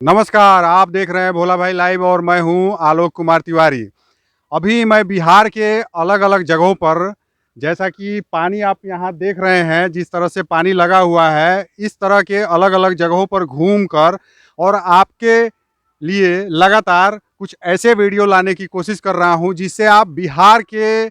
नमस्कार, आप देख रहे हैं भोला भाई लाइव और मैं हूं आलोक कुमार तिवारी। अभी मैं बिहार के अलग-अलग जगहों पर, जैसा कि पानी आप यहाँ देख रहे हैं, जिस तरह से पानी लगा हुआ है, इस तरह के अलग-अलग जगहों पर घूमकर और आपके लिए लगातार कुछ ऐसे वीडियो लाने की कोशिश कर रहा हूं, जिससे आप बिहार के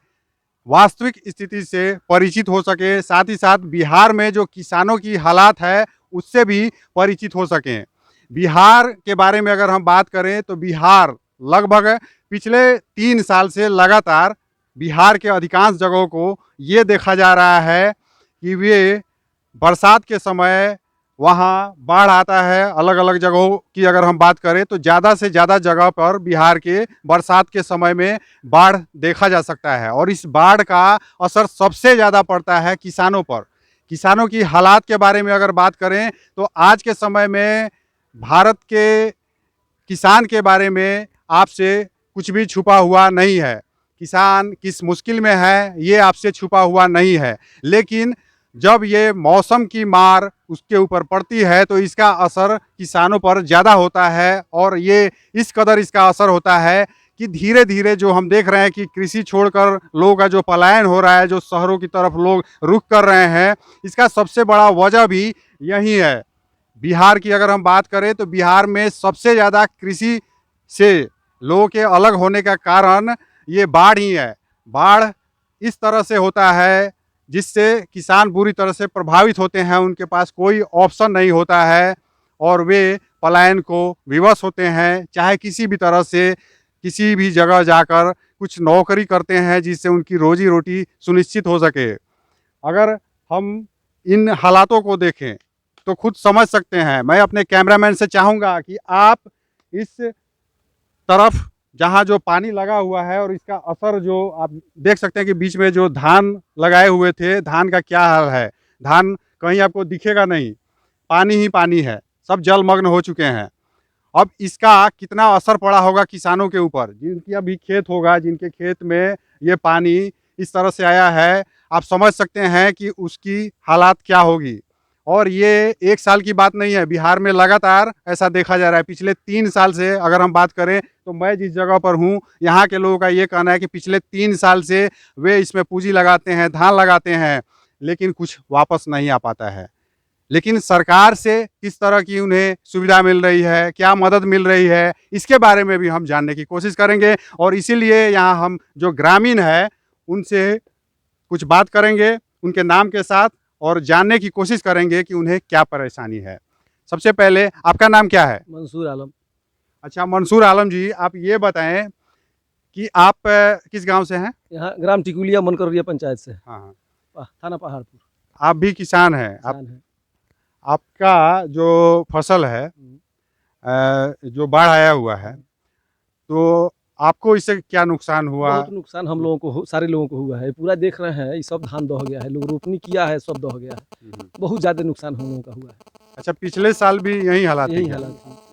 वास्तविक स्थिति से परिचित हो सकें, साथ ही साथ बिहार में जो किसानों की हालात है, उससे भी परिचित हो सकें। बिहार के बारे में अगर हम बात करें तो बिहार लगभग पिछले 3 साल से लगातार बिहार के अधिकांश जगहों को ये देखा जा रहा है कि वे बरसात के समय वहाँ बाढ़ आता है। अलग-अलग जगहों की अगर हम बात करें तो ज़्यादा से ज़्यादा जगह पर बिहार के बरसात के समय में बाढ़ देखा जा सकता है और इस बाढ़ का असर सबसे ज़्यादा पड़ता है किसानों पर। किसानों की हालात के बारे में अगर बात करें तो आज के समय में भारत के किसान के बारे में आपसे कुछ भी छुपा हुआ नहीं है। किसान किस मुश्किल में है, ये आपसे छुपा हुआ नहीं है। लेकिन जब ये मौसम की मार उसके ऊपर पड़ती है तो इसका असर किसानों पर ज़्यादा होता है और ये इस कदर इसका असर होता है कि धीरे-धीरे जो हम देख रहे हैं कि कृषि छोड़कर लोगों का जो पलायन हो रहा है, जो शहरों की तरफ लोग रुख कर रहे हैं, इसका सबसे बड़ा वजह भी यही है। बिहार की अगर हम बात करें तो बिहार में सबसे ज़्यादा कृषि से लोगों के अलग होने का कारण ये बाढ़ ही है। बाढ़ इस तरह से होता है जिससे किसान बुरी तरह से प्रभावित होते हैं, उनके पास कोई ऑप्शन नहीं होता है और वे पलायन को विवश होते हैं, चाहे किसी भी तरह से किसी भी जगह जाकर कुछ नौकरी करते हैं जिससे उनकी रोजी रोटी सुनिश्चित हो सके। अगर हम इन हालातों को देखें तो खुद समझ सकते हैं। मैं अपने कैमरामैन से चाहूँगा कि आप इस तरफ जहाँ जो पानी लगा हुआ है और इसका असर जो आप देख सकते हैं कि बीच में जो धान लगाए हुए थे, धान का क्या हाल है। धान कहीं आपको दिखेगा नहीं, पानी ही पानी है, सब जलमग्न हो चुके हैं। अब इसका कितना असर पड़ा होगा किसानों के ऊपर, जिनकी अभी खेत होगा, जिनके खेत में ये पानी इस तरह से आया है, आप समझ सकते हैं कि उसकी हालात क्या होगी। और ये 1 साल की बात नहीं है, बिहार में लगातार ऐसा देखा जा रहा है। पिछले 3 साल से अगर हम बात करें तो मैं जिस जगह पर हूँ, यहाँ के लोगों का ये कहना है कि पिछले 3 साल से वे इसमें पूँजी लगाते हैं, धान लगाते हैं, लेकिन कुछ वापस नहीं आ पाता है। लेकिन सरकार से किस तरह की उन्हें सुविधा मिल रही है, क्या मदद मिल रही है, इसके बारे में भी हम जानने की कोशिश करेंगे और इसीलिए यहाँ हम जो ग्रामीण है, उनसे कुछ बात करेंगे, उनके नाम के साथ और जानने की कोशिश करेंगे कि उन्हें क्या परेशानी है। सबसे पहले आपका नाम क्या है? मंसूर आलम। अच्छा, मंसूर आलम जी, आप ये बताएँ कि आप किस गाँव से हैं? यहाँ ग्राम टिकुलिया मनकरौलिया पंचायत से। हाँ, हाँ। थाना पहाड़पुर। आप भी किसान हैं। किसान है। आपका जो फसल है, जो बाढ़ आया हुआ है, तो आपको इससे क्या नुकसान हुआ? बहुत नुकसान हम लोगों को सारे लोगों को हुआ है। पूरा देख रहे हैं, ये सब धान दह गया है, लोग रोपनी किया है, सब दह गया है। बहुत ज़्यादा नुकसान हम लोगों का हुआ है। अच्छा, पिछले साल भी यही हालात यही थे क्या? हालात है।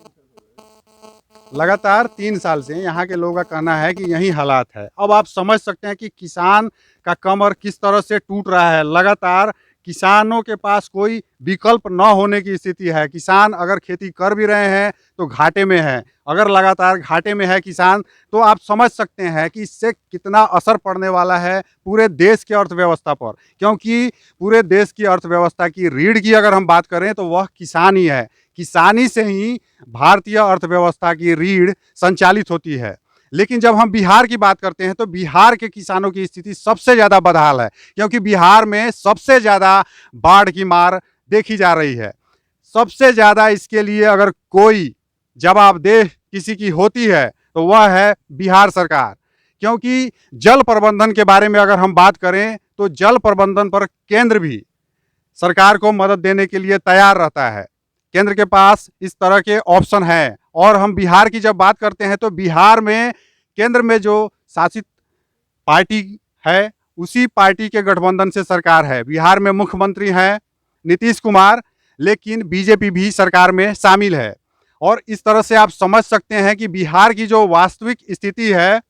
लगातार 3 साल से यहाँ के लोगों का कहना है कि यही हालात है। अब आप समझ सकते हैं कि किसान का कमर किस तरह से टूट रहा है। लगातार किसानों के पास कोई विकल्प न होने की स्थिति है। किसान अगर खेती कर भी रहे हैं तो घाटे में है। अगर लगातार घाटे में है किसान, तो आप समझ सकते हैं कि इससे कितना असर पड़ने वाला है पूरे देश की अर्थव्यवस्था पर। क्योंकि पूरे देश की अर्थव्यवस्था की रीढ़ की अगर हम बात करें तो वह किसान ही है। किसानी से ही भारतीय अर्थव्यवस्था की रीढ़ संचालित होती है। लेकिन जब हम बिहार की बात करते हैं तो बिहार के किसानों की स्थिति सबसे ज़्यादा बदहाल है, क्योंकि बिहार में सबसे ज़्यादा बाढ़ की मार देखी जा रही है। सबसे ज़्यादा इसके लिए अगर कोई जवाबदेह किसी की होती है तो वह है बिहार सरकार। क्योंकि जल प्रबंधन के बारे में अगर हम बात करें तो जल प्रबंधन पर केंद्र भी सरकार को मदद देने के लिए तैयार रहता है। केंद्र के पास इस तरह के ऑप्शन हैं। और हम बिहार की जब बात करते हैं तो बिहार में केंद्र में जो शासित पार्टी है, उसी पार्टी के गठबंधन से सरकार है। बिहार में मुख्यमंत्री हैं नीतीश कुमार, लेकिन बीजेपी भी सरकार में शामिल है। और इस तरह से आप समझ सकते हैं कि बिहार की जो वास्तविक स्थिति है,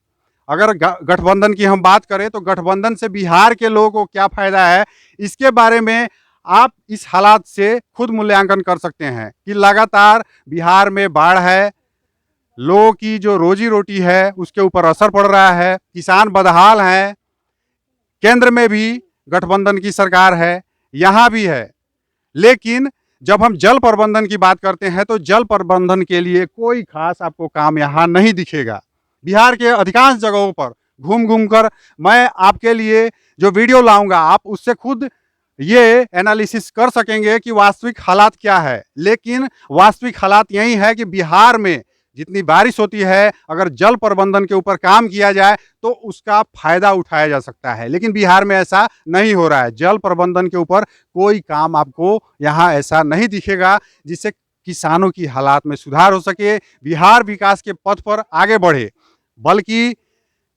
अगर गठबंधन की हम बात करें तो गठबंधन से बिहार के लोगों को क्या फ़ायदा है, इसके बारे में आप इस हालात से खुद मूल्यांकन कर सकते हैं कि लगातार बिहार में बाढ़ है, लोगों की जो रोजी रोटी है उसके ऊपर असर पड़ रहा है, किसान बदहाल हैं, केंद्र में भी गठबंधन की सरकार है, यहाँ भी है। लेकिन जब हम जल प्रबंधन की बात करते हैं तो जल प्रबंधन के लिए कोई खास आपको काम यहाँ नहीं दिखेगा। बिहार के अधिकांश जगहों पर घूम घूम कर मैं आपके लिए जो वीडियो लाऊंगा आप उससे खुद ये एनालिसिस कर सकेंगे कि वास्तविक हालात क्या है। लेकिन वास्तविक हालात यही है कि बिहार में जितनी बारिश होती है, अगर जल प्रबंधन के ऊपर काम किया जाए तो उसका फायदा उठाया जा सकता है। लेकिन बिहार में ऐसा नहीं हो रहा है। जल प्रबंधन के ऊपर कोई काम आपको यहाँ ऐसा नहीं दिखेगा जिससे किसानों की हालात में सुधार हो सके, बिहार विकास के पथ पर आगे बढ़े। बल्कि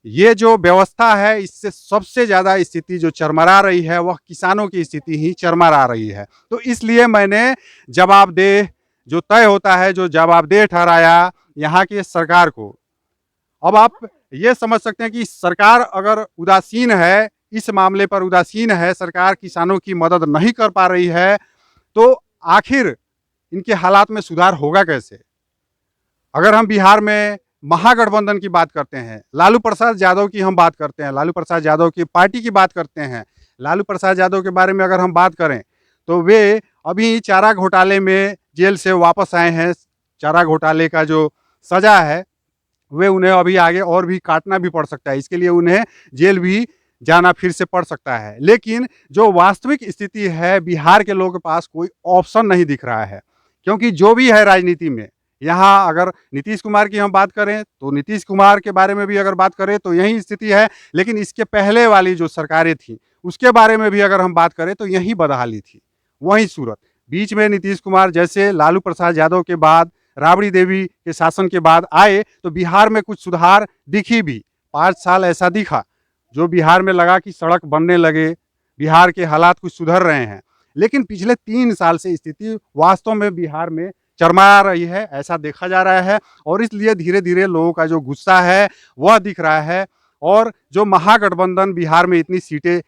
ये जो व्यवस्था है इससे सबसे ज़्यादा स्थिति जो चरमरा रही है वह किसानों की स्थिति ही चरमरा रही है। तो इसलिए मैंने जवाबदेह जो तय होता है, जो जवाबदेह ठहराया यहाँ की सरकार को। अब आप ये समझ सकते हैं कि सरकार अगर उदासीन है, इस मामले पर उदासीन है, सरकार किसानों की मदद नहीं कर पा रही है, तो आखिर इनके हालात में सुधार होगा कैसे। अगर हम बिहार में महागठबंधन की बात करते हैं, लालू प्रसाद यादव की हम बात करते हैं, लालू प्रसाद यादव की पार्टी की बात करते हैं, लालू प्रसाद यादव के बारे में अगर हम बात करें तो वे अभी चारा घोटाले में जेल से वापस आए हैं। चारा घोटाले का जो सजा है वे उन्हें अभी आगे और भी काटना भी पड़ सकता है, इसके लिए उन्हें जेल भी जाना फिर से पड़ सकता है। लेकिन जो वास्तविक स्थिति है, बिहार के लोगों के पास कोई ऑप्शन नहीं दिख रहा है, क्योंकि जो भी है राजनीति में, यहाँ अगर नीतीश कुमार की हम बात करें तो नीतीश कुमार के बारे में भी अगर बात करें तो यही स्थिति है। लेकिन इसके पहले वाली जो सरकारें थी उसके बारे में भी अगर हम बात करें तो यही बदहाली थी, वही सूरत। बीच में नीतीश कुमार जैसे लालू प्रसाद यादव के बाद, राबड़ी देवी के शासन के बाद आए तो बिहार में कुछ सुधार दिखी भी। 5 साल ऐसा दिखा जो बिहार में लगा कि सड़क बनने लगे, बिहार के हालात कुछ सुधर रहे हैं। लेकिन पिछले 3 साल से स्थिति वास्तव में बिहार में चरमरा रही है, ऐसा देखा जा रहा है। और इसलिए धीरे धीरे लोगों का जो गुस्सा है वह दिख रहा है। और जो महागठबंधन बिहार में इतनी सीटें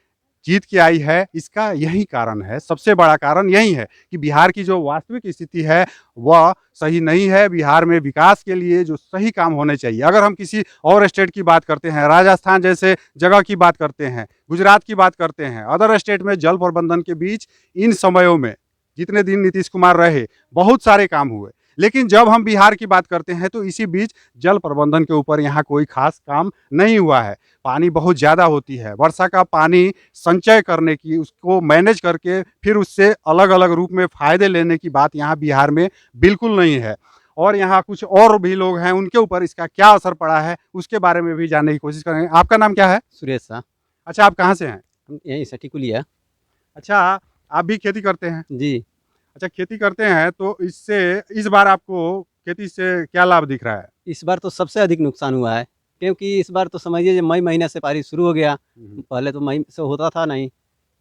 जीत के आई है, इसका यही कारण है, सबसे बड़ा कारण यही है कि बिहार की जो वास्तविक स्थिति है वह सही नहीं है। बिहार में विकास के लिए जो सही काम होने चाहिए, अगर हम किसी और स्टेट की बात करते हैं, राजस्थान जैसे जगह की बात करते हैं, गुजरात की बात करते हैं, अदर स्टेट में जल प्रबंधन के बीच इन समयों में जितने दिन नीतीश कुमार रहे बहुत सारे काम हुए। लेकिन जब हम बिहार की बात करते हैं तो इसी बीच जल प्रबंधन के ऊपर यहाँ कोई खास काम नहीं हुआ है। पानी बहुत ज़्यादा होती है, वर्षा का पानी संचय करने की, उसको मैनेज करके फिर उससे अलग अलग रूप में फ़ायदे लेने की बात यहाँ बिहार में बिल्कुल नहीं है। और यहाँ कुछ और भी लोग हैं, उनके ऊपर इसका क्या असर पड़ा है उसके बारे में भी जानने की कोशिश करेंगे। आपका नाम क्या है? सुरेश शाह। अच्छा, आप कहाँ से हैं? हम यहीं सटीकुलिया। अच्छा, आप भी खेती करते हैं? जी। अच्छा, खेती करते हैं तो इससे इस बार आपको खेती से क्या लाभ दिख रहा है? इस बार तो सबसे अधिक नुकसान हुआ है, क्योंकि इस बार तो समझिए मई महीने से बारिश शुरू हो गया। पहले तो मई से होता था नहीं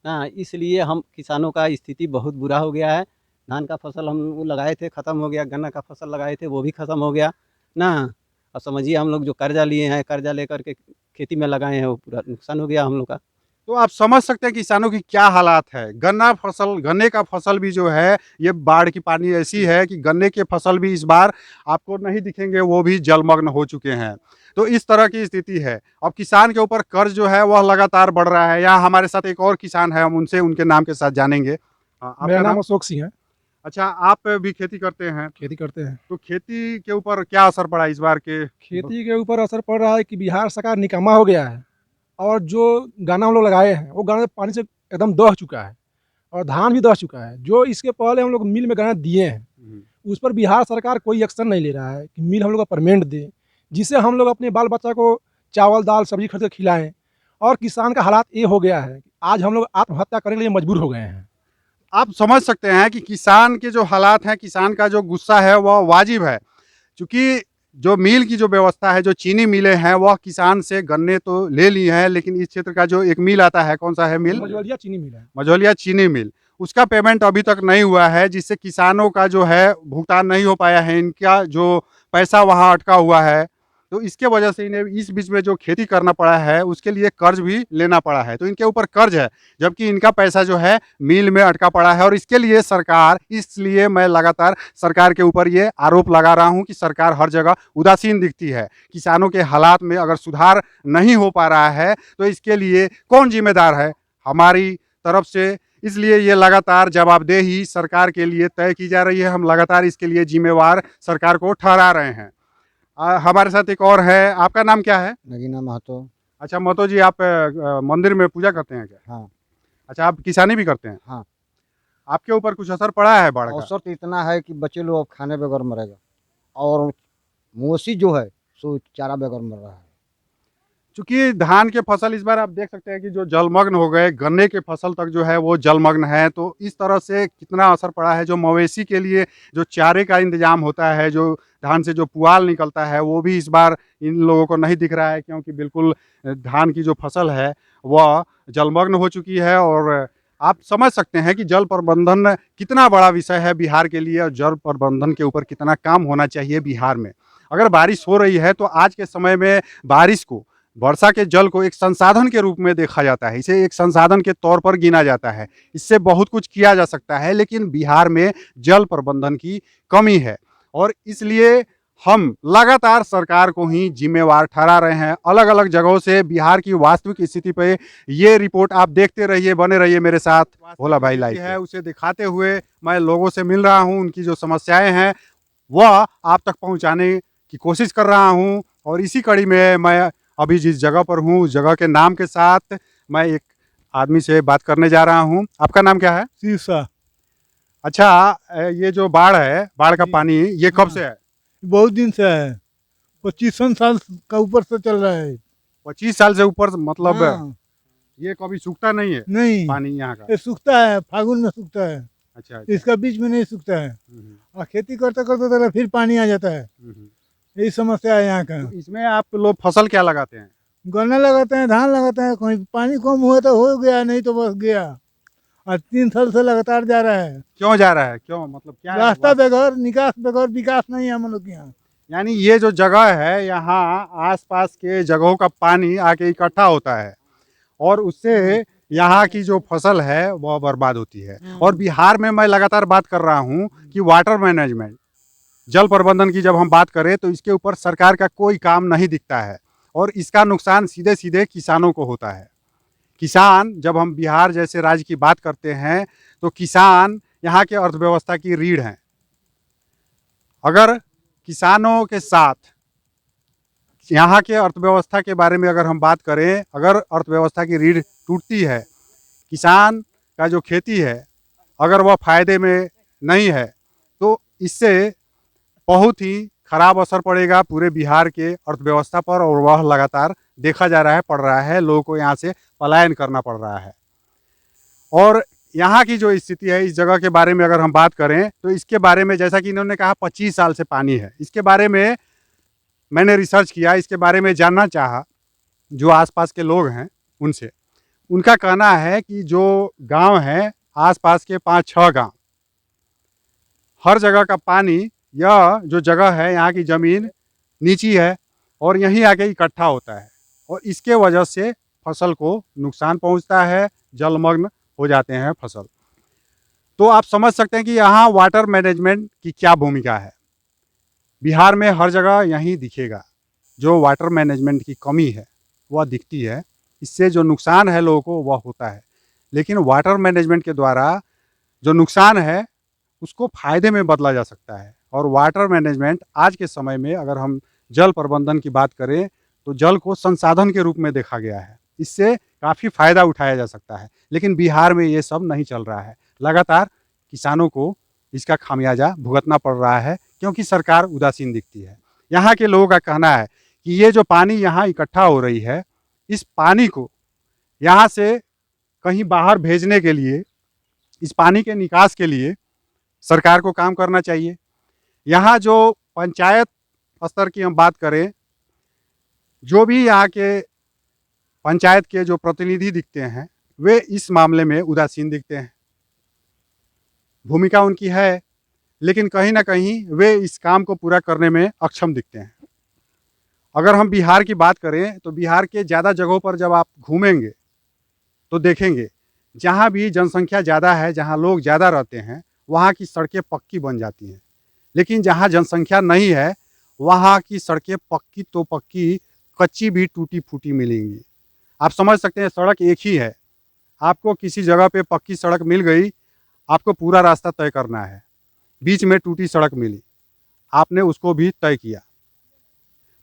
ना, इसलिए हम किसानों का स्थिति बहुत बुरा हो गया है। धान का फसल हम वो लगाए थे ख़त्म हो गया, गन्ना का फसल लगाए थे वो भी ख़त्म हो गया ना। अब समझिए हम लोग जो कर्जा लिए हैं, कर्जा लेकर के खेती में लगाए हैं, वो पूरा नुकसान हो गया हम लोग का। तो आप समझ सकते हैं किसानों की क्या हालात है। गन्ने का फसल भी जो है ये बाढ़ की पानी ऐसी है कि गन्ने के फसल भी इस बार आपको नहीं दिखेंगे, वो भी जलमग्न हो चुके हैं। तो इस तरह की स्थिति है। अब किसान के ऊपर कर्ज जो है वह लगातार बढ़ रहा है। यहाँ हमारे साथ एक और किसान है, हम उनसे उनके नाम के साथ जानेंगे। आपका मेरा नाम अशोक सिंह है। अच्छा, आप भी खेती करते हैं? खेती करते हैं। तो खेती के ऊपर क्या असर पड़ा इस बार के? खेती के ऊपर असर पड़ रहा है कि बिहार सरकार निकम्मा हो गया है, और जो गन्ना हम लोग लगाए हैं वो गन्ना पानी से एकदम दह चुका है, और धान भी दह चुका है। जो इसके पहले हम लोग मिल में गन्ना दिए हैं उस पर बिहार सरकार कोई एक्शन नहीं ले रहा है कि मिल हम लोग का परमेंट दे, जिससे हम लोग अपने बाल बच्चा को चावल दाल सब्जी खरीद कर खिलाएं। और किसान का हालात ये हो गया है कि आज हम लोग आत्महत्या करने के लिए मजबूर हो गए हैं। आप समझ सकते हैं कि किसान के जो हालात हैं, किसान का जो गुस्सा है वह वाजिब है। क्योंकि जो मिल की जो व्यवस्था है, जो चीनी मिलें हैं, वह किसान से गन्ने तो ले ली हैं, लेकिन इस क्षेत्र का जो एक मिल आता है, कौन सा है मिल? मझौलिया चीनी मिल है। मझौलिया चीनी मिल, उसका पेमेंट अभी तक नहीं हुआ है, जिससे किसानों का जो है भुगतान नहीं हो पाया है, इनका जो पैसा वहाँ अटका हुआ है। तो इसके वजह से इन्हें इस बीच में जो खेती करना पड़ा है उसके लिए कर्ज भी लेना पड़ा है, तो इनके ऊपर कर्ज है, जबकि इनका पैसा जो है मिल में अटका पड़ा है। और इसके लिए सरकार, इसलिए मैं लगातार सरकार के ऊपर ये आरोप लगा रहा हूँ कि सरकार हर जगह उदासीन दिखती है। किसानों के हालात में अगर सुधार नहीं हो पा रहा है तो इसके लिए कौन जिम्मेदार है? हमारी तरफ से इसलिए ये लगातार जवाबदेही सरकार के लिए तय की जा रही है। हम लगातार इसके लिए जिम्मेवार सरकार को ठहरा रहे हैं। हमारे साथ एक और है, आपका नाम क्या है? नगीना महतो। अच्छा महतो जी, आप मंदिर में पूजा करते हैं क्या? हाँ। अच्छा, आप किसानी भी करते हैं? हाँ। आपके ऊपर कुछ असर पड़ा है बाढ़ का? अवसर तो इतना है कि बच्चे लोग अब खाने बगैर मरेगा, और मवेशी जो है सो चारा बगैर मर रहा है। चूंकि धान के फसल इस बार आप देख सकते हैं कि जो जलमग्न हो गए, गन्ने के फसल तक जो है वो जलमग्न है, तो इस तरह से कितना असर पड़ा है। जो मवेशी के लिए जो चारे का इंतजाम होता है, जो धान से जो पुआल निकलता है, वो भी इस बार इन लोगों को नहीं दिख रहा है, क्योंकि बिल्कुल धान की जो फसल है वह जलमग्न हो चुकी है। और आप समझ सकते हैं कि जल प्रबंधन कितना बड़ा विषय है बिहार के लिए, और जल प्रबंधन के ऊपर कितना काम होना चाहिए बिहार में। अगर बारिश हो रही है तो आज के समय में बारिश को, वर्षा के जल को एक संसाधन के रूप में देखा जाता है, इसे एक संसाधन के तौर पर गिना जाता है। इससे बहुत कुछ किया जा सकता है, लेकिन बिहार में जल प्रबंधन की कमी है, और इसलिए हम लगातार सरकार को ही जिम्मेवार ठहरा रहे हैं। अलग अलग जगहों से बिहार की वास्तविक स्थिति पे ये रिपोर्ट आप देखते रहिए, बने रहिए मेरे साथ। भोला भाई लाइव है, उसे दिखाते हुए मैं लोगों से मिल रहा हूँ, उनकी जो समस्याएं हैं वह आप तक पहुँचाने की कोशिश कर रहा हूँ। और इसी कड़ी में मैं अभी जिस जगह पर हूँ, उस जगह के नाम के साथ मैं एक आदमी से बात करने जा रहा हूँ। आपका नाम क्या है? शीशा। अच्छा, ये जो बाढ़ है, बाढ़ का पानी, ये कब से है? बहुत दिन से है, 25 साल का ऊपर से चल रहा है। 25 साल से ऊपर, मतलब हाँ। ये कभी सूखता नहीं है नहीं, पानी यहाँ का? ये सूखता है, फागुन में सूखता है। अच्छा, अच्छा। इसका बीच में नहीं सूखता है, और खेती करते करते तो फिर पानी आ जाता है। यही समस्या है यहाँ का। तो इसमें आप लोग फसल क्या लगाते हैं? गन्ना लगाते हैं, धान लगाते हैं। कहीं पानी कम हुआ तो हो गया, नहीं तो बस गया। और 3 साल से लगातार जा रहा है। क्यों जा रहा है? क्यों, मतलब क्या रास्ता बगैर, निकास बगैर विकास नहीं है हम लोग के यहाँ। यानी ये जो जगह है, यहाँ आसपास के जगहों का पानी आके इकट्ठा होता है, और उससे यहाँ की जो फसल है वह बर्बाद होती है। और बिहार में मैं लगातार बात कर रहा हूँ कि वाटर मैनेजमेंट, जल प्रबंधन की जब हम बात करें तो इसके ऊपर सरकार का कोई काम नहीं दिखता है, और इसका नुकसान सीधे सीधे किसानों को होता है। किसान, जब हम बिहार जैसे राज्य की बात करते हैं तो किसान यहाँ के अर्थव्यवस्था की रीढ़ हैं। अगर किसानों के साथ यहाँ के अर्थव्यवस्था के बारे में अगर हम बात करें, अगर अर्थव्यवस्था की रीढ़ टूटती है, किसान का जो खेती है अगर वह फायदे में नहीं है, तो इससे बहुत ही खराब असर पड़ेगा पूरे बिहार के अर्थव्यवस्था पर, और वह लगातार देखा जा रहा है, पड़ रहा है। लोगों को यहाँ से पलायन करना पड़ रहा है। और यहाँ की जो स्थिति है, इस जगह के बारे में अगर हम बात करें तो इसके बारे में, जैसा कि इन्होंने कहा 25 साल से पानी है, इसके बारे में मैंने रिसर्च किया, इसके बारे में जानना चाहा जो आसपास के लोग हैं उनसे। उनका कहना है कि जो गांव हैं, आसपास के 5-6 गांव, हर जगह का पानी, यह जो जगह है यहाँ की ज़मीन नीची है और यहीं आके इकट्ठा होता है, और इसके वजह से फसल को नुकसान पहुँचता है, जलमग्न हो जाते हैं फसल। तो आप समझ सकते हैं कि यहाँ वाटर मैनेजमेंट की क्या भूमिका है। बिहार में हर जगह यहीं दिखेगा, जो वाटर मैनेजमेंट की कमी है वह दिखती है। इससे जो नुकसान है लोगों को वह होता है, लेकिन वाटर मैनेजमेंट के द्वारा जो नुकसान है उसको फायदे में बदला जा सकता है। और वाटर मैनेजमेंट आज के समय में, अगर हम जल प्रबंधन की बात करें तो जल को संसाधन के रूप में देखा गया है, इससे काफ़ी फ़ायदा उठाया जा सकता है। लेकिन बिहार में ये सब नहीं चल रहा है, लगातार किसानों को इसका खामियाजा भुगतना पड़ रहा है, क्योंकि सरकार उदासीन दिखती है। यहाँ के लोगों का कहना है कि ये जो पानी यहाँ इकट्ठा हो रही है, इस पानी को यहाँ से कहीं बाहर भेजने के लिए, इस पानी के निकास के लिए सरकार को काम करना चाहिए। यहाँ जो पंचायत स्तर की हम बात करें, जो भी यहाँ के पंचायत के जो प्रतिनिधि दिखते हैं वे इस मामले में उदासीन दिखते हैं। भूमिका उनकी है, लेकिन कहीं ना कहीं वे इस काम को पूरा करने में अक्षम दिखते हैं। अगर हम बिहार की बात करें तो बिहार के ज़्यादा जगहों पर जब आप घूमेंगे तो देखेंगे जहाँ भी जनसंख्या ज़्यादा है, जहाँ लोग ज़्यादा रहते हैं, वहाँ की सड़कें पक्की बन जाती हैं। लेकिन जहाँ जनसंख्या नहीं है, वहाँ की सड़कें पक्की तो पक्की, कच्ची भी टूटी-फूटी मिलेंगी। आप समझ सकते हैं सड़क एक ही है, आपको किसी जगह पे पक्की सड़क मिल गई, आपको पूरा रास्ता तय करना है। बीच में टूटी सड़क मिली, आपने उसको भी तय किया।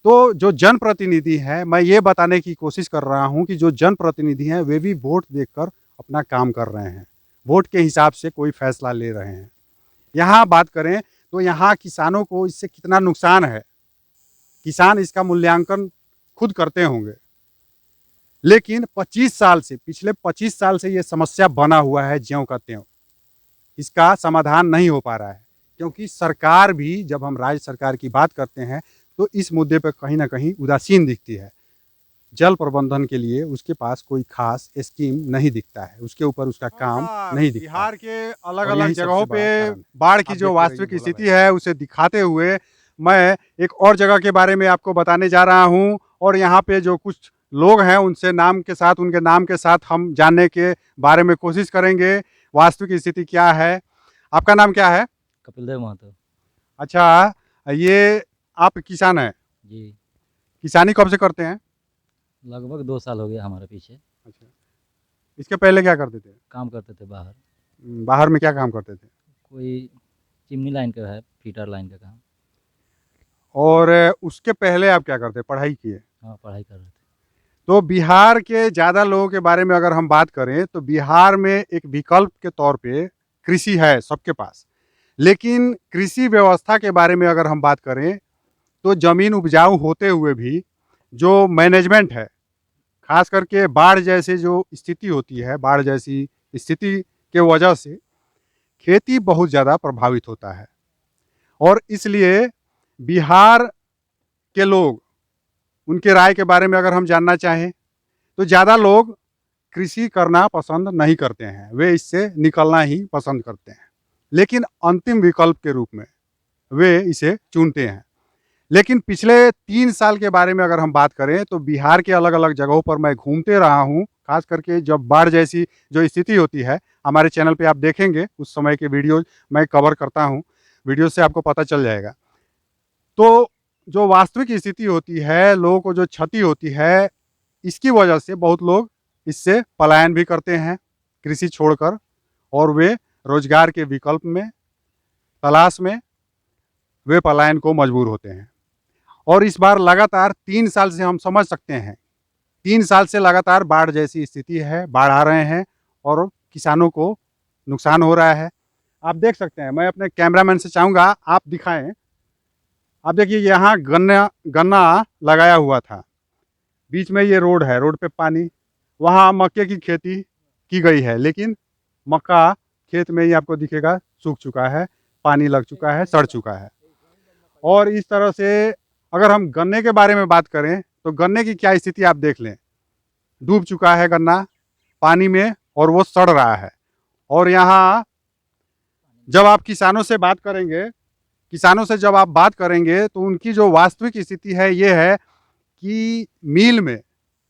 तो जो जनप्रतिनिधि हैं, मैं ये बताने की कोशिश कर रहा हूँ कि जो जनप्रतिनिधि हैं, वे भी वोट देखकर अपना काम कर रहे हैं। वोट के हिसाब से कोई फैसला ले रहे हैं। यहाँ बात करें तो यहाँ किसानों को इससे कितना नुकसान है, किसान इसका मूल्यांकन खुद करते होंगे। लेकिन 25 साल से, पिछले 25 साल से ये समस्या बना हुआ है ज्यों का त्यों। इसका समाधान नहीं हो पा रहा है, क्योंकि सरकार भी, जब हम राज्य सरकार की बात करते हैं तो इस मुद्दे पर कहीं ना कहीं उदासीन दिखती है। जल प्रबंधन के लिए उसके पास कोई खास स्कीम नहीं दिखता है, उसके ऊपर उसका काम नहीं दिखता। बिहार के अलग अलग जगहों पे बाढ़ की जो वास्तविक स्थिति है उसे दिखाते हुए मैं एक और जगह के बारे में आपको बताने जा रहा हूं, और यहाँ पे जो कुछ लोग हैं उनसे नाम के साथ, उनके नाम के साथ हम जानने के बारे में कोशिश करेंगे वास्तविक स्थिति क्या है। आपका नाम क्या है? कपिल देव महतो। अच्छा, ये आप किसान हैं? जी, किसानी कब से करते हैं? लगभग 2 साल हो गया हमारे पीछे। अच्छा, इसके पहले क्या करते थे? काम करते थे बाहर। बाहर में क्या काम करते थे? कोई चिमनी लाइन का है, फीटर लाइन का काम। और उसके पहले आप क्या करते? पढ़ाई किए? हाँ, पढ़ाई कर रहे थे। तो बिहार के ज़्यादा लोगों के बारे में अगर हम बात करें तो बिहार में एक विकल्प के तौर पे कृषि है सबके पास। लेकिन कृषि व्यवस्था के बारे में अगर हम बात करें तो ज़मीन उपजाऊ होते हुए भी जो मैनेजमेंट है, खास करके बाढ़ जैसे जो स्थिति होती है, बाढ़ जैसी स्थिति के वजह से खेती बहुत ज़्यादा प्रभावित होता है। और इसलिए बिहार के लोग, उनके राय के बारे में अगर हम जानना चाहें तो ज़्यादा लोग कृषि करना पसंद नहीं करते हैं, वे इससे निकलना ही पसंद करते हैं। लेकिन अंतिम विकल्प के रूप में वे इसे चुनते हैं। लेकिन पिछले 3 साल के बारे में अगर हम बात करें तो बिहार के अलग अलग जगहों पर मैं घूमते रहा हूँ, खास करके जब बाढ़ जैसी जो स्थिति होती है, हमारे चैनल पे आप देखेंगे उस समय के वीडियो मैं कवर करता हूँ, वीडियो से आपको पता चल जाएगा। तो जो वास्तविक स्थिति होती है, लोगों को जो क्षति होती है, इसकी वजह से बहुत लोग इससे पलायन भी करते हैं कृषि छोड़कर, और वे रोजगार के विकल्प में तलाश में वे पलायन को मजबूर होते हैं। और इस बार लगातार 3 साल से हम समझ सकते हैं, 3 साल से लगातार बाढ़ जैसी स्थिति है, बाढ़ आ रहे हैं और किसानों को नुकसान हो रहा है। आप देख सकते हैं, मैं अपने कैमरामैन से चाहूँगा आप दिखाएं। आप देखिए यहाँ गन्ना लगाया हुआ था, बीच में ये रोड है, रोड पे पानी, वहाँ मक्के की खेती की गई है, लेकिन मक्का खेत में ही आपको दिखेगा सूख चुका है, पानी लग चुका है, सड़ चुका है। और इस तरह से अगर हम गन्ने के बारे में बात करें तो गन्ने की क्या स्थिति आप देख लें, डूब चुका है गन्ना पानी में और वो सड़ रहा है। और यहाँ जब आप किसानों से बात करेंगे तो उनकी जो वास्तविक स्थिति है ये है कि मिल में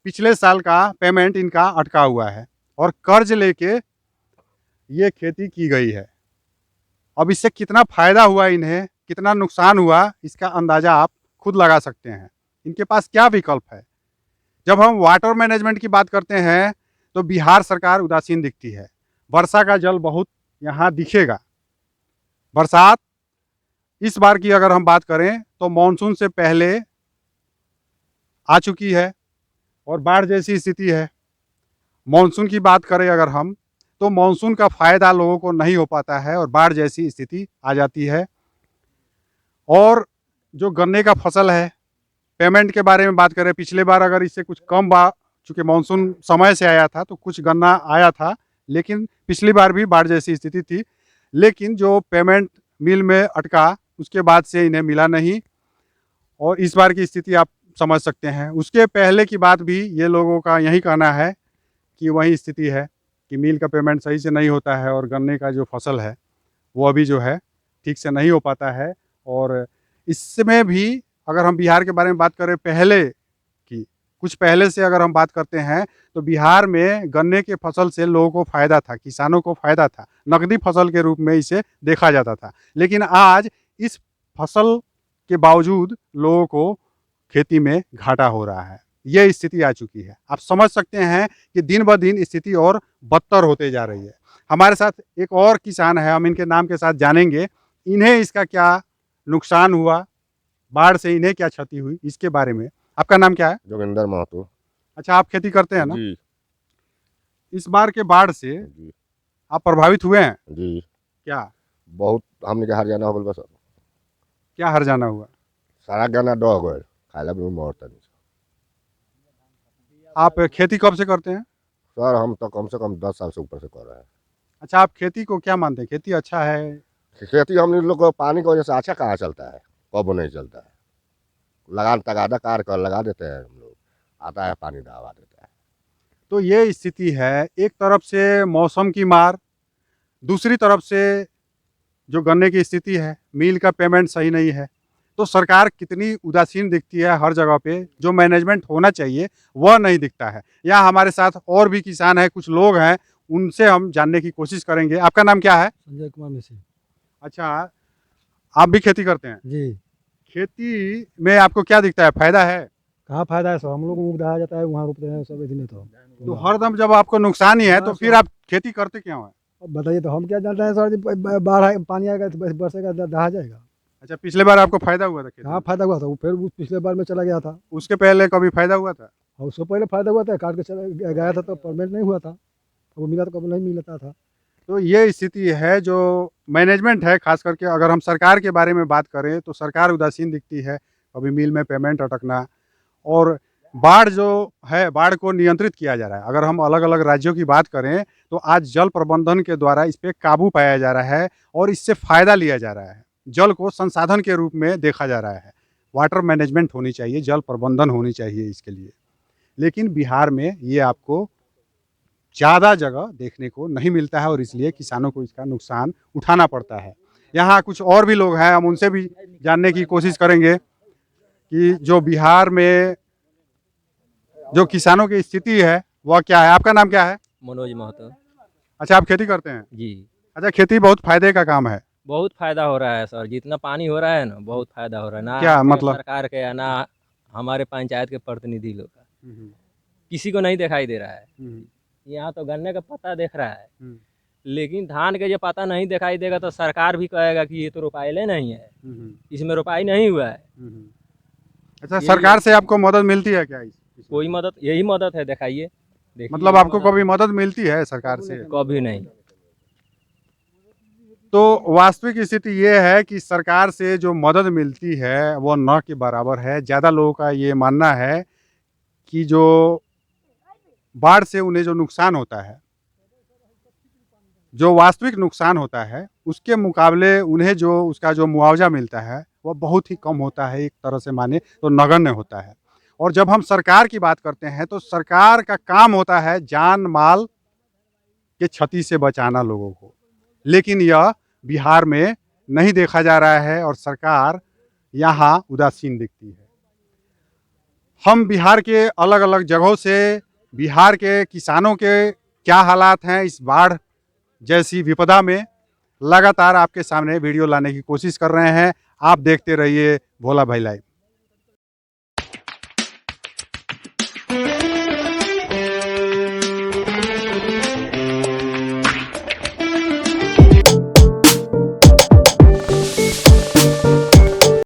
पिछले साल का पेमेंट इनका अटका हुआ है और कर्ज लेके ये खेती की गई है। अब इससे कितना फ़ायदा हुआ इन्हें, कितना नुकसान हुआ, इसका अंदाज़ा आप खुद लगा सकते हैं। इनके पास क्या विकल्प है? जब हम वाटर मैनेजमेंट की बात करते हैं तो बिहार सरकार उदासीन दिखती है। वर्षा का जल बहुत यहाँ दिखेगा। बरसात इस बार की अगर हम बात करें तो मानसून से पहले आ चुकी है और बाढ़ जैसी स्थिति है। मानसून की बात करें अगर हम तो मानसून का फ़ायदा लोगों को नहीं हो पाता है और बाढ़ जैसी स्थिति आ जाती है। और जो गन्ने का फसल है, पेमेंट के बारे में बात करें, पिछले बार अगर इससे कुछ कम चूँकि मानसून समय से आया था तो कुछ गन्ना आया था, लेकिन पिछली बार भी बाढ़ जैसी स्थिति थी। लेकिन जो पेमेंट मिल में अटका उसके बाद से इन्हें मिला नहीं, और इस बार की स्थिति आप समझ सकते हैं। उसके पहले की बात भी ये लोगों का यही कहना है कि वही स्थिति है कि मिल का पेमेंट सही से नहीं होता है और गन्ने का जो फसल है वो अभी जो है ठीक से नहीं हो पाता है। और इसमें भी अगर हम बिहार के बारे में बात करें पहले की, कुछ पहले से अगर हम बात करते हैं तो बिहार में गन्ने के फसल से लोगों को फ़ायदा था, किसानों को फ़ायदा था, नकदी फसल के रूप में इसे देखा जाता था। लेकिन आज इस फसल के बावजूद लोगों को खेती में घाटा हो रहा है, ये स्थिति आ चुकी है। आप समझ सकते हैं कि दिन ब दिन स्थिति और बदतर होते जा रही है। हमारे साथ एक और किसान है, हम इनके नाम के साथ जानेंगे इन्हें इसका क्या नुकसान हुआ, बाढ़ से इन्हें क्या क्षति हुई, इसके बारे में। आपका नाम क्या है? जोगिंदर महतो। अच्छा, आप खेती करते हैं ना? जी इस बार के बाढ़ से जी आप प्रभावित हुए हैं? जी क्या बहुत हमने के हरियाणा हो गल बस क्या हर्जाना हुआ? सारा गाना डह गए खाला भी मरता नहीं आप खेती कब से करते हैं? सर। हम तो कम से कम 10 साल से ऊपर से कर रहे हैं अच्छा, आप खेती को क्या मानते हैं, खेती अच्छा है? खेती। हम लोग को पानी की वजह से अच्छा कहाँ चलता है, कब नहीं चलता है। लगान तगादा कार कर लगा देते हैं हम लोग, आता है पानी दबा देता है। तो ये स्थिति है, एक तरफ से मौसम की मार, दूसरी तरफ से जो गन्ने की स्थिति है, मिल का पेमेंट सही नहीं है। तो सरकार कितनी उदासीन दिखती है हर जगह पे, जो मैनेजमेंट होना चाहिए वह नहीं दिखता है। यहाँ हमारे साथ और भी किसान हैं, कुछ लोग हैं, उनसे हम जानने की कोशिश करेंगे। आपका नाम क्या है? संजय कुमार मिश्र। अच्छा, आप भी खेती करते हैं? जी। खेती में आपको क्या दिखता है, फायदा है? कहाँ फायदा है सर, हम लोग को उपदाया जाता है, वहाँ रोपते हैं सब, इसी में तो हरदम जब आपको नुकसान ही है तो फिर आप खेती करते क्यों है? अब बताइए, तो हम क्या जानते हैं सर जी, बाढ़ पानी आएगा तो बरसेगा, दहा जाएगा। अच्छा, पिछले बार आपको फायदा हुआ था खेती कहाँ में? फायदा हुआ था, वो फिर पिछले बार में चला गया था, उसके पहले कभी फायदा हुआ था? और उससे पहले फायदा हुआ था, काट के चला गया था तो परमानेंट नहीं हुआ था, वो मिला तो कभी नहीं मिलता था। तो ये स्थिति है जो मैनेजमेंट है, खास करके अगर हम सरकार के बारे में बात करें तो सरकार उदासीन दिखती है, कभी मिल में पेमेंट अटकना, और बाढ़ जो है, बाढ़ को नियंत्रित किया जा रहा है। अगर हम अलग अलग राज्यों की बात करें तो आज जल प्रबंधन के द्वारा इस पर काबू पाया जा रहा है और इससे फ़ायदा लिया जा रहा है। जल को संसाधन के रूप में देखा जा रहा है। वाटर मैनेजमेंट होनी चाहिए, जल प्रबंधन होनी चाहिए इसके लिए। लेकिन बिहार में ये आपको ज़्यादा जगह देखने को नहीं मिलता है और इसलिए किसानों को इसका नुकसान उठाना पड़ता है। यहाँ कुछ और भी लोग हैं, हम उनसे भी जानने की कोशिश करेंगे कि जो बिहार में जो किसानों की स्थिति है वह क्या है। आपका नाम क्या है? मनोज महतो। अच्छा, आप खेती करते हैं? जी, अच्छा, खेती बहुत फायदे का काम है। बहुत फायदा हो रहा है सर, जितना पानी हो रहा है ना बहुत फायदा हो रहा है। ना क्या हमारे मतलब? सरकार के या ना हमारे पंचायत के प्रतिनिधि लोग का किसी को नहीं दिखाई दे रहा है। यहाँ तो गन्ने का पत्ता देख रहा है, लेकिन धान के जो पत्ता नहीं दिखाई देगा तो सरकार भी कहेगा कि ये तो रोपाइले नहीं है, इसमें रोपाई नहीं हुआ है। अच्छा, सरकार से आपको मदद मिलती है क्या? कोई मदद, यही मदद है, दिखाइए। मतलब आपको कभी मदद मिलती है सरकार से? कभी नहीं। तो वास्तविक स्थिति ये है कि सरकार से जो मदद मिलती है वो न के बराबर है। ज़्यादा लोगों का ये मानना है कि जो बाढ़ से उन्हें जो नुकसान होता है, जो वास्तविक नुकसान होता है, उसके मुकाबले उन्हें जो उसका जो मुआवजा मिलता है वह बहुत ही कम होता है, एक तरह से माने तो नगण्य होता है। और जब हम सरकार की बात करते हैं तो सरकार का काम होता है जान माल के क्षति से बचाना लोगों को, लेकिन यह बिहार में नहीं देखा जा रहा है और सरकार यहाँ उदासीन दिखती है। हम बिहार के अलग अलग जगहों से बिहार के किसानों के क्या हालात हैं इस बाढ़ जैसी विपदा में, लगातार आपके सामने वीडियो लाने की कोशिश कर रहे हैं। आप देखते रहिए भोला भाई लाइव।